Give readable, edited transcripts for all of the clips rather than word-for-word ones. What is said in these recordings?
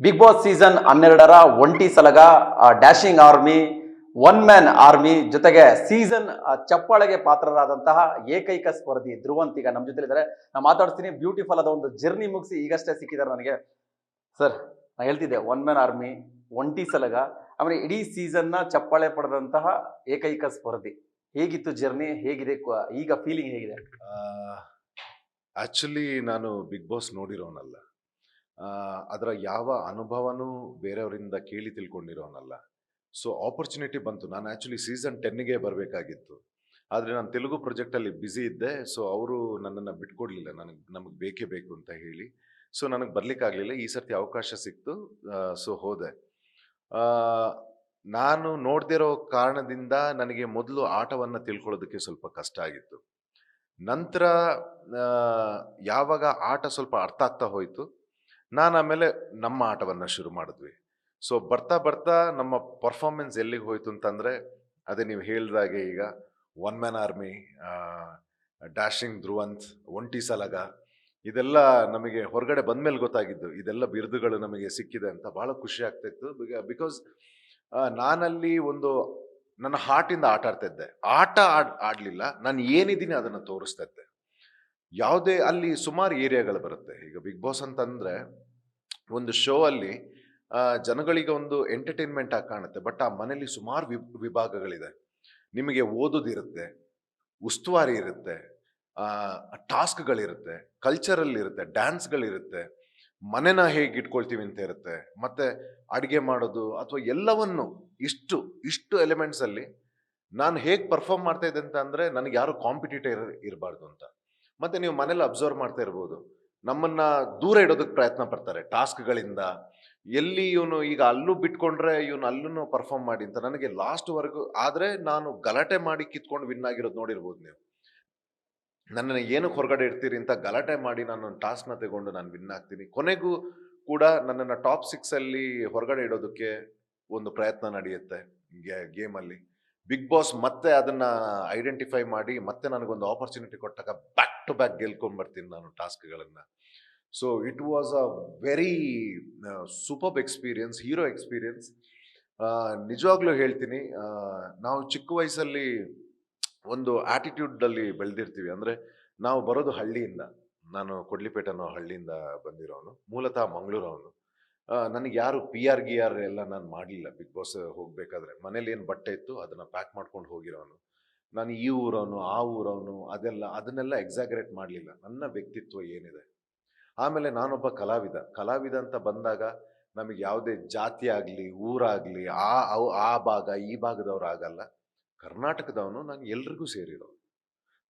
Big boss season 12ರ ಒಂಟಿ ಸಲಗ dashing army, one man army ಜೊತೆಗೆ ಸೀಸನ್ ಚಪ್ಪಾಳೆಗೆ ಪಾತ್ರರಾದಂತಹ ಏಕೈಕ ಸ್ಪರ್ಧಿ ಧ್ರುವಂತ್ ಈಗ ನಮ್ಮ ಜೊತೆ ಇದ್ದಾರೆ. ನಾನು ಮಾತಾಡ್ತೀನಿ. ಬ್ಯೂಟಿಫುಲ್ ಆದ ಒಂದು ಜರ್ನಿ ಮುಗಿಸಿ ಈಗಷ್ಟೇ ಸಿಕ್ಕಿದ್ದಾರೆ ನನಗೆ. ಸರ್, ನಾನು ಹೇಳ್ತಿದ್ದೆ ಒನ್ ಮ್ಯಾನ್ ಆರ್ಮಿ, ಒಂಟಿ ಸಲಗ, ಆಮೇಲೆ ಇಡೀ ಸೀಸನ್ನ ಚಪ್ಪಾಳೆ ಪಡೆದಂತಹ ಏಕೈಕ ಸ್ಪರ್ಧಿ. ಹೇಗಿತ್ತು ಜರ್ನಿ? ಹೇಗಿದೆ ಈಗ ಫೀಲಿಂಗ್ ಹೇಗಿದೆ? ಆಕ್ಚುಲಿ ನಾನು ಬಿಗ್ ಬಾಸ್ ನೋಡಿರೋನಲ್ಲ. ಅದರ ಯಾವ ಅನುಭವನೂ ಬೇರೆಯವರಿಂದ ಕೇಳಿ ತಿಳ್ಕೊಂಡಿರೋನಲ್ಲ. ಸೊ ಆಪರ್ಚುನಿಟಿ ಬಂತು. ನಾನು ಆ್ಯಕ್ಚುಲಿ ಸೀಸನ್ 10ಗೆ ಬರಬೇಕಾಗಿತ್ತು. ಆದರೆ ನಾನು ತೆಲುಗು ಪ್ರಾಜೆಕ್ಟಲ್ಲಿ ಬ್ಯುಸಿ ಇದ್ದೆ. ಸೊ ಅವರು ನನ್ನನ್ನು ಬಿಟ್ಕೊಡ್ಲಿಲ್ಲ, ನಮಗೆ ಬೇಕೇ ಬೇಕು ಅಂತ ಹೇಳಿ. ಸೊ ನನಗೆ ಬರಲಿಕ್ಕಾಗಲಿಲ್ಲ. ಈ ಸರ್ತಿ ಅವಕಾಶ ಸಿಕ್ತು, ಸೊ ಹೋದೆ. ನಾನು ನೋಡ್ದಿರೋ ಕಾರಣದಿಂದ ನನಗೆ ಮೊದಲು ಆಟವನ್ನು ತಿಳ್ಕೊಳ್ಳೋದಕ್ಕೆ ಸ್ವಲ್ಪ ಕಷ್ಟ ಆಗಿತ್ತು. ನಂತರ ಯಾವಾಗ ಆಟ ಸ್ವಲ್ಪ ಅರ್ಥ ಆಗ್ತಾ ಹೋಯಿತು, ನಾನು ಆಮೇಲೆ ನಮ್ಮ ಆಟವನ್ನು ಶುರು ಮಾಡಿದ್ವಿ. ಸೊ ಬರ್ತಾ ಬರ್ತಾ ನಮ್ಮ ಪರ್ಫಾರ್ಮೆನ್ಸ್ ಎಲ್ಲಿಗೆ ಹೋಯ್ತು ಅಂತಂದರೆ, ಅದೇ ನೀವು ಹೇಳಿದಾಗೆ ಈಗ one man army, dashing Dhruvanth, ಒಂಟಿ ಸಲಗ, ಇದೆಲ್ಲ ನಮಗೆ ಹೊರಗಡೆ ಬಂದಮೇಲೆ ಗೊತ್ತಾಗಿದ್ದು. ಇದೆಲ್ಲ ಬಿರುದುಗಳು ನಮಗೆ ಸಿಕ್ಕಿದೆ ಅಂತ ಭಾಳ ಖುಷಿ ಆಗ್ತಾಯಿತ್ತು. ಬಿಕಾಸ್ ನಾನಲ್ಲಿ ಒಂದು ನನ್ನ ಹಾರ್ಟಿಂದ ಆಟ ಆಡ್ತಾ ಇದ್ದೆ. ಆಡಲಿಲ್ಲ, ನಾನು ಏನಿದ್ದೀನಿ ಅದನ್ನು ತೋರಿಸ್ತಾ ಇದ್ದೆ. ಯಾವುದೇ ಅಲ್ಲಿ ಸುಮಾರು ಏರಿಯಾಗಳು ಬರುತ್ತೆ. ಈಗ ಬಿಗ್ ಬಾಸ್ ಅಂತಂದರೆ ಒಂದು ಶೋ ಅಲ್ಲಿ ಜನಗಳಿಗೆ ಒಂದು ಎಂಟರ್ಟೈನ್ಮೆಂಟ್ ಆಗಿ ಕಾಣುತ್ತೆ. ಬಟ್ ಆ ಮನೇಲಿ ಸುಮಾರು ವಿಭಾಗಗಳಿದೆ. ನಿಮಗೆ ಓದೋದಿರುತ್ತೆ, ಉಸ್ತುವಾರಿ ಇರುತ್ತೆ, ಟಾಸ್ಕ್ಗಳಿರುತ್ತೆ, ಕಲ್ಚರಲ್ ಇರುತ್ತೆ, ಡ್ಯಾನ್ಸ್ಗಳಿರುತ್ತೆ, ಮನೆನ ಹೇಗೆ ಇಟ್ಕೊಳ್ತೀವಿ ಅಂತ ಇರುತ್ತೆ, ಮತ್ತು ಅಡುಗೆ ಮಾಡೋದು ಅಥವಾ ಎಲ್ಲವನ್ನು ಇಷ್ಟು ಎಲಿಮೆಂಟ್ಸಲ್ಲಿ ನಾನು ಹೇಗೆ ಪರ್ಫಾರ್ಮ್ ಮಾಡ್ತಾ ಇದ್ದೆ ಅಂತ ಅಂದರೆ, ನನಗೆ ಯಾರು ಕಾಂಪಿಟೇಟರ್ ಇರಬಾರ್ದು ಅಂತ. ಮತ್ತು ನೀವು ಮನೇಲಿ ಅಬ್ಸರ್ವ್ ಮಾಡ್ತಾ ಇರ್ಬೋದು, ನಮ್ಮನ್ನು ದೂರ ಇಡೋದಕ್ಕೆ ಪ್ರಯತ್ನ ಪಡ್ತಾರೆ ಟಾಸ್ಕ್ಗಳಿಂದ. ಎಲ್ಲಿ ಇವನು ಈಗ ಅಲ್ಲೂ ಬಿಟ್ಕೊಂಡ್ರೆ ಇವನು ಅಲ್ಲೂ ಪರ್ಫಾರ್ಮ್ ಮಾಡಿ ಅಂತ. ನನಗೆ ಲಾಸ್ಟ್ವರೆಗೂ, ಆದರೆ ನಾನು ಗಲಾಟೆ ಮಾಡಿ ಕಿತ್ಕೊಂಡು ವಿನ್ ಆಗಿರೋದು ನೋಡಿರ್ಬೋದು ನೀವು. ನನ್ನನ್ನು ಏನಕ್ಕೆ ಹೊರಗಡೆ ಇಡ್ತೀರಿ ಅಂತ ಗಲಾಟೆ ಮಾಡಿ ನಾನು ಟಾಸ್ಕ್ನ ತಗೊಂಡು ನಾನು ವಿನ್ ಆಗ್ತೀನಿ. ಕೊನೆಗೂ ಕೂಡ ನನ್ನನ್ನು ಟಾಪ್ 6ಅಲ್ಲಿ ಹೊರಗಡೆ ಇಡೋದಕ್ಕೆ ಒಂದು ಪ್ರಯತ್ನ ನಡೆಯುತ್ತೆ ಗೇಮಲ್ಲಿ. ಬಿಗ್ ಬಾಸ್ ಮತ್ತೆ ಅದನ್ನು ಐಡೆಂಟಿಫೈ ಮಾಡಿ ಮತ್ತೆ ನನಗೊಂದು ಆಪರ್ಚುನಿಟಿ ಕೊಟ್ಟಾಗ ಬ್ಯಾಕ್ ಟು ಬ್ಯಾಕ್ ಗೆಲ್ಕೊಂಡು ಬರ್ತೀನಿ ನಾನು ಟಾಸ್ಕ್ಗಳನ್ನು. So it was a very superb experience, hero experience. ನಿಜವಾಗ್ಲೂ ಹೇಳ್ತೀನಿ, ನಾವು ಚಿಕ್ಕ ವಯಸ್ಸಲ್ಲಿ ಒಂದು ಆ್ಯಟಿಟ್ಯೂಡಲ್ಲಿ ಬೆಳೆದಿರ್ತೀವಿ. ಅಂದರೆ ನಾವು ಬರೋದು ಹಳ್ಳಿಯಿಂದ. ನಾನು ಕೊಡ್ಲಿಪೇಟೆ ಅನ್ನೋ ಹಳ್ಳಿಯಿಂದ ಬಂದಿರೋನು, ಮೂಲತಃ ಮಂಗಳೂರವನು. ನನಗೆ ಯಾರು PR ಗಿಆರ್ ಎಲ್ಲ ನಾನು ಮಾಡಲಿಲ್ಲ. ಬಿಗ್ ಬಾಸ್ ಹೋಗಬೇಕಾದ್ರೆ ಮನೇಲಿ ಏನು ಬಟ್ಟೆ ಇತ್ತು ಅದನ್ನು ಪ್ಯಾಕ್ ಮಾಡ್ಕೊಂಡು ಹೋಗಿರೋನು. ನಾನು ಈ ಊರವನು, ಆ ಊರವನು, ಅದನ್ನೆಲ್ಲ ಎಕ್ಸಾಗರೇಟ್ ಮಾಡಲಿಲ್ಲ. ನನ್ನ ವ್ಯಕ್ತಿತ್ವ ಏನಿದೆ. ಆಮೇಲೆ ನಾನೊಬ್ಬ ಕಲಾವಿದ ಅಂತ ಬಂದಾಗ ನಮಗೆ ಯಾವುದೇ ಜಾತಿ ಆಗಲಿ, ಊರಾಗಲಿ, ಆ ಭಾಗ ಈ ಭಾಗದವ್ರು ಆಗಲ್ಲ. ಕರ್ನಾಟಕದವನು, ನಾನು ಎಲ್ರಿಗೂ ಸೇರಿರೋನು,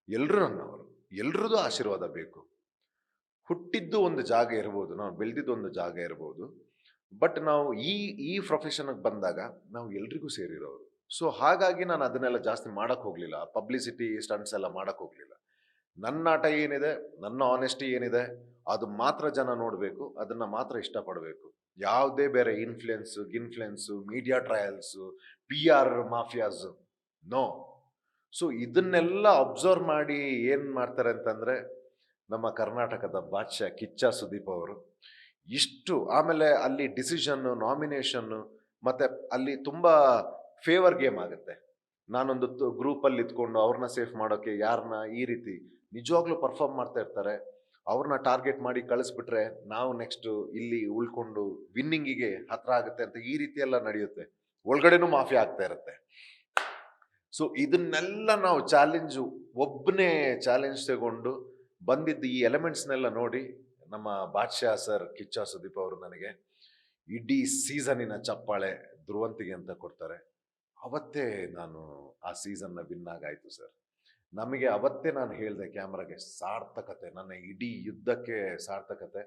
ಎಲ್ಲರೂ ನನ್ನವರು, ಎಲ್ರದ್ದು ಆಶೀರ್ವಾದ ಬೇಕು. ಹುಟ್ಟಿದ್ದು ಒಂದು ಜಾಗ ಇರ್ಬೋದು, ನಾವು ಬೆಳೆದಿದ್ದು ಒಂದು ಜಾಗ ಇರ್ಬೋದು, ಬಟ್ ನಾವು ಈ ಪ್ರೊಫೆಷನ್ಗೆ ಬಂದಾಗ ನಾವು ಎಲ್ರಿಗೂ ಸೇರಿರೋರು. ಸೊ ಹಾಗಾಗಿ ನಾನು ಅದನ್ನೆಲ್ಲ ಜಾಸ್ತಿ ಮಾಡೋಕ್ಕೆ ಹೋಗಲಿಲ್ಲ. ಪಬ್ಲಿಸಿಟಿ ಸ್ಟಂಟ್ಸ್ ಎಲ್ಲ ಮಾಡೋಕ್ಕೆ ಹೋಗಲಿಲ್ಲ. ನನ್ನ ಆಟ ಏನಿದೆ, ನನ್ನ ಆನೆಸ್ಟಿ ಏನಿದೆ, ಅದು ಮಾತ್ರ ಜನ ನೋಡಬೇಕು, ಅದನ್ನು ಮಾತ್ರ ಇಷ್ಟಪಡಬೇಕು. ಯಾವುದೇ ಬೇರೆ influence, media trials, PR mafias, no. So ಇದನ್ನೆಲ್ಲ ಅಬ್ಸರ್ವ್ ಮಾಡಿ ಏನು ಮಾಡ್ತಾರೆ ಅಂತಂದರೆ, ನಮ್ಮ ಕರ್ನಾಟಕದ ಬಾದ್ಶಾ ಕಿಚ್ಚ ಸುದೀಪ್ ಅವರು ಆಮೇಲೆ ಅಲ್ಲಿ ಡಿಸಿಷನ್ನು, ನಾಮಿನೇಷನ್ನು, ಮತ್ತು ಅಲ್ಲಿ ತುಂಬ ಫೇವರ್ ಗೇಮ್ ಆಗುತ್ತೆ. ನಾನೊಂದು ಗ್ರೂಪಲ್ಲಿ ಇದ್ಕೊಂಡು ಅವ್ರನ್ನ ಸೇಫ್ ಮಾಡೋಕ್ಕೆ ಯಾರನ್ನ ಈ ರೀತಿ ನಿಜವಾಗ್ಲೂ ಪರ್ಫಾರ್ಮ್ ಮಾಡ್ತಾ ಇರ್ತಾರೆ. ಅವ್ರನ್ನ ಟಾರ್ಗೆಟ್ ಮಾಡಿ ಕಳಿಸ್ಬಿಟ್ರೆ ನಾವು ನೆಕ್ಸ್ಟು ಇಲ್ಲಿ ಉಳ್ಕೊಂಡು ವಿನ್ನಿಂಗಿಗೆ ಹತ್ರ ಆಗುತ್ತೆ ಅಂತ ಈ ರೀತಿ ಎಲ್ಲ ನಡೆಯುತ್ತೆ. ಒಳಗಡೆನೂ ಮಾಫಿ ಆಗ್ತಾ ಇರುತ್ತೆ. ಸೊ ಇದನ್ನೆಲ್ಲ ನಾವು ಒಬ್ಬನೇ ಚಾಲೆಂಜ್ ತಗೊಂಡು ಬಂದಿದ್ದು ಈ ಎಲಿಮೆಂಟ್ಸ್ನೆಲ್ಲ ನೋಡಿ ನಮ್ಮ ಬಾದ್ಶಾ ಸರ್ ಕಿಚ್ಚ ಸುದೀಪ್ ಅವರು ನನಗೆ ಇಡೀ ಸೀಸನಿನ ಚಪ್ಪಾಳೆ ಧ್ರುವಂತಿಗೆ ಅಂತ ಕೊಡ್ತಾರೆ. ಅವತ್ತೇ ನಾನು ಆ ಸೀಸನ್ನ ವಿನ್ ಆಗಾಯಿತು ಸರ್. ನಮಗೆ ಅವತ್ತೇ ನಾನು ಹೇಳಿದೆ ಕ್ಯಾಮ್ರಾಗೆ, ಸಾರ್ಥಕತೆ, ನನ್ನ ಇಡೀ ಯುದ್ಧಕ್ಕೆ ಸಾರ್ಥಕತೆ.